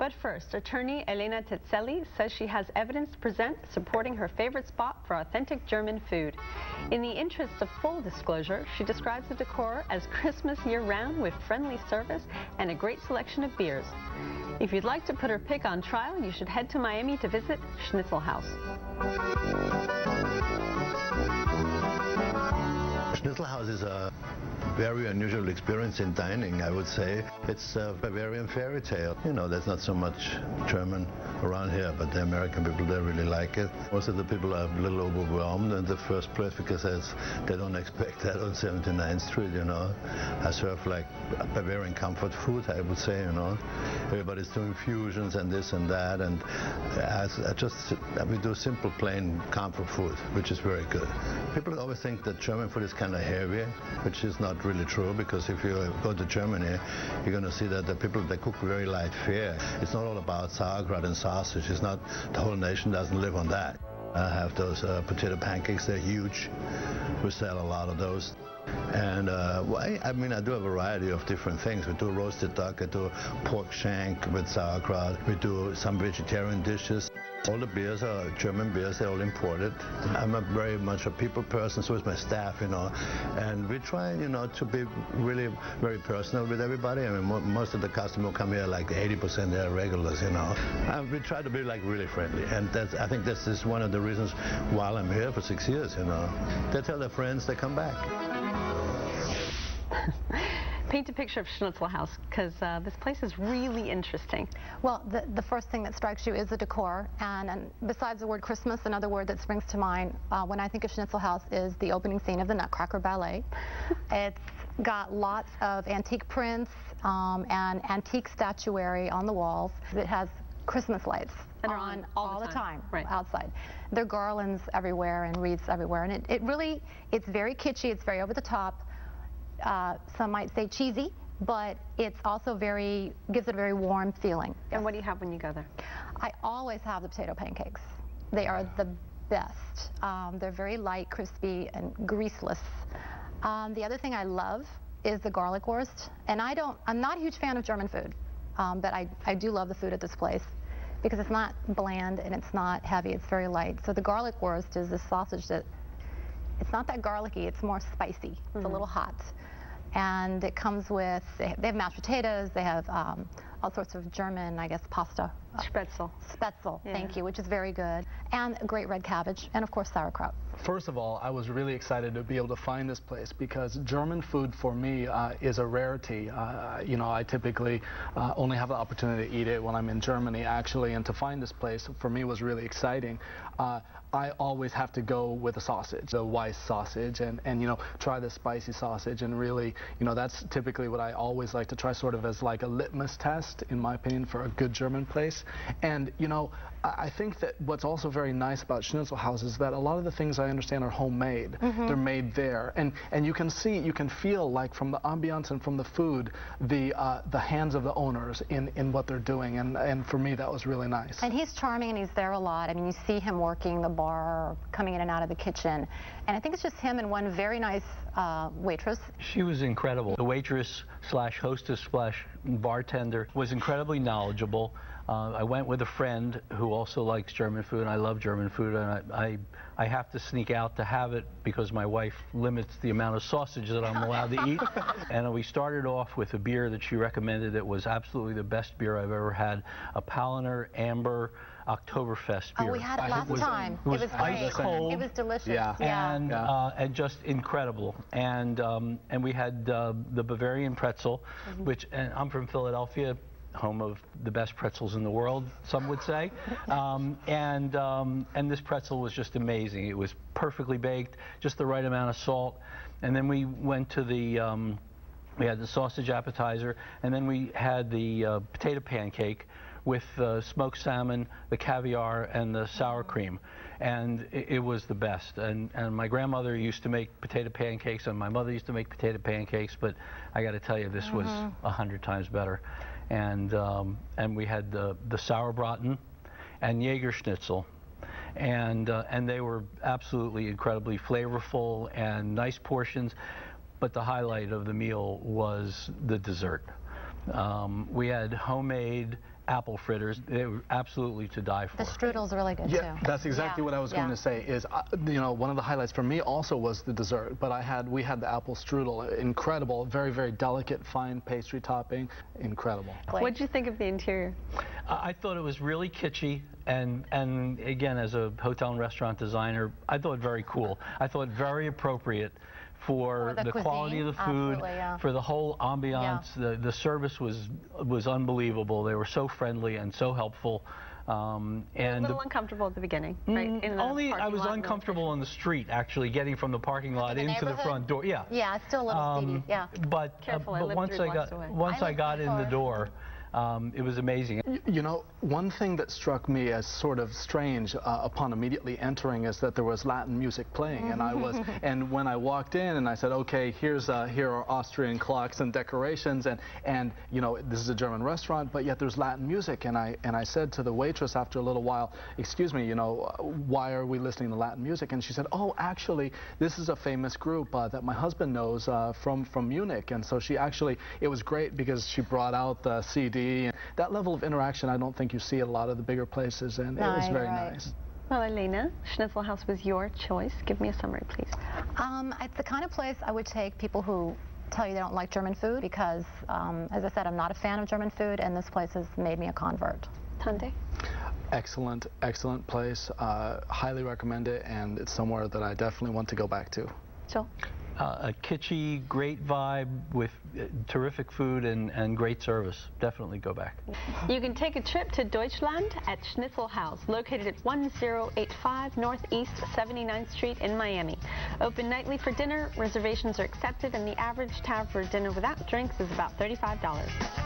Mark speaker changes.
Speaker 1: But first, attorney Elena Tetzelli says she has evidence to present supporting her favorite spot for authentic German food. In the interest of full disclosure, she describes the decor as Christmas year-round with friendly service and a great selection of beers. If you'd like to put her pick on trial, you should head to Miami to visit Schnitzel Haus.
Speaker 2: Schnitzel Haus is a very unusual experience in dining, I would say. It's a Bavarian fairy tale. You know, there's not so much German around here, but the American people, they really like it. Most of the people are a little overwhelmed in the first place because they don't expect that on 79th Street, you know. I serve like Bavarian comfort food, I would say, you know. Everybody's doing fusions and this and that, and we do simple, plain comfort food, which is very good. People always think that German food is kind of heavy, which is not really true, because if you go to Germany, you're going to see that the people, they cook very light fare. It's not all about sauerkraut and sausage. It's not, the whole nation doesn't live on that. I have those potato pancakes. They're huge. We sell a lot of those. And I mean, I do a variety of different things. We do roasted duck, I do pork shank with sauerkraut. We do some vegetarian dishes. All the beers are German beers, they're all imported. I'm very much a people person, so is my staff, you know. And we try, you know, to be really very personal with everybody. I mean, most of the customers who come here, like 80% they're regulars, you know. And we try to be like really friendly. And I think this is one of the reasons why I'm here for 6 years, you know. They tell their friends, they come back.
Speaker 1: Paint a picture of Schnitzel Haus, because this place is really interesting.
Speaker 3: Well, the first thing that strikes you is the decor, and besides the word Christmas, another word that springs to mind when I think of Schnitzel Haus is the opening scene of the Nutcracker Ballet. It's got lots of antique prints and antique statuary on the walls. It has Christmas lights on all the time right outside. There are garlands everywhere and wreaths everywhere, and it's very kitschy, it's very over the top. Some might say cheesy, but it's also gives it a very warm feeling.
Speaker 1: And what do you have when you go there?
Speaker 3: I always have the potato pancakes. They are the best. They're very light, crispy, and greaseless. The other thing I love is the garlic wurst. And I'm not a huge fan of German food, but I do love the food at this place because it's not bland and it's not heavy, it's very light. So the garlic wurst is this sausage that, it's not that garlicky, it's more spicy. It's a little hot. And it comes with, they have mashed potatoes, they have all sorts of German, I guess, pasta.
Speaker 1: Spätzle.
Speaker 3: Spätzle, yeah. Thank you, which is very good. And great red cabbage, and of course sauerkraut.
Speaker 4: First of all, I was really excited to be able to find this place because German food for me is a rarity. You know, I typically only have the opportunity to eat it when I'm in Germany, actually, and to find this place for me was really exciting. I always have to go with a sausage, the Weiss sausage, and you know, try the spicy sausage, and really, you know, that's typically what I always like to try, sort of as like a litmus test, in my opinion, for a good German place. And you know, I think that what's also very nice about Schnitzel Haus is that a lot of the things I understand are homemade. They're made there, and you can see, you can feel like from the ambiance and from the food, the hands of the owners in what they're doing, and for me that was really nice.
Speaker 3: And he's charming, and he's there a lot. I mean, you see him working the bar, or coming in and out of the kitchen, and I think it's just him and one very nice waitress.
Speaker 5: She was incredible. The waitress slash hostess slash bartender was incredibly knowledgeable. I went with a friend who also likes German food, and I love German food, and I have to sneak out to have it because my wife limits the amount of sausage that I'm allowed to eat. And we started off with a beer that she recommended that was absolutely the best beer I've ever had, a Paulaner Amber Oktoberfest beer.
Speaker 3: Oh, we had it last time.
Speaker 5: It was
Speaker 3: ice
Speaker 5: cold.
Speaker 3: It was delicious.
Speaker 4: Yeah.
Speaker 5: And just incredible. And we had the Bavarian pretzel, which, and I'm from Philadelphia, home of the best pretzels in the world, some would say. And this pretzel was just amazing. It was perfectly baked, just the right amount of salt. And then we went to the, we had the sausage appetizer, and then we had the potato pancake with smoked salmon, the caviar, and the sour cream. And it was the best. And my grandmother used to make potato pancakes, and my mother used to make potato pancakes, but I got to tell you, this was 100 times better. And we had the Sauerbraten and Jaeger Schnitzel. And they were absolutely incredibly flavorful and nice portions. But the highlight of the meal was the dessert. We had homemade apple fritters. They were absolutely to die for.
Speaker 3: The strudel's really good,
Speaker 4: Yeah,
Speaker 3: too.
Speaker 4: that's exactly what I was going to say. Is you know, one of the highlights for me also was the dessert. But we had the apple strudel, incredible, very, very delicate, fine pastry topping, incredible.
Speaker 1: What did you think of the interior?
Speaker 5: I thought it was really kitschy, and again, as a hotel and restaurant designer, I thought very cool. I thought very appropriate for the quality of the food, for the whole ambiance. The service was unbelievable. They were so friendly and so helpful. And
Speaker 1: a little uncomfortable at the beginning, right?
Speaker 5: I was uncomfortable in the street, actually, getting from the parking lot into the front door. Yeah.
Speaker 3: Yeah, it's still a little seedy. Yeah.
Speaker 5: But once I got in the door, it was amazing.
Speaker 4: You know, one thing that struck me as sort of strange upon immediately entering is that there was Latin music playing, and when I walked in and I said, okay, here are Austrian clocks and decorations, and you know, this is a German restaurant, but yet there's Latin music, and I said to the waitress after a little while, excuse me, you know, why are we listening to Latin music? And she said, oh, actually, this is a famous group that my husband knows from Munich, and so it was great because she brought out the CD. And that level of interaction, I don't think you see at a lot of the bigger places, and it was very nice.
Speaker 1: Well, Elena, Schnitzel Haus was your choice. Give me a summary, please.
Speaker 3: It's the kind of place I would take people who tell you they don't like German food because, as I said, I'm not a fan of German food, and this place has made me a convert.
Speaker 1: Tande?
Speaker 4: Excellent, excellent place. Highly recommend it, and it's somewhere that I definitely want to go back to.
Speaker 1: Jill?
Speaker 5: A kitschy, great vibe with terrific food and great service. Definitely go back.
Speaker 1: You can take a trip to Deutschland at Schnitzel Haus, located at 1085 Northeast 79th Street in Miami. Open nightly for dinner, reservations are accepted, and the average tab for dinner without drinks is about $35.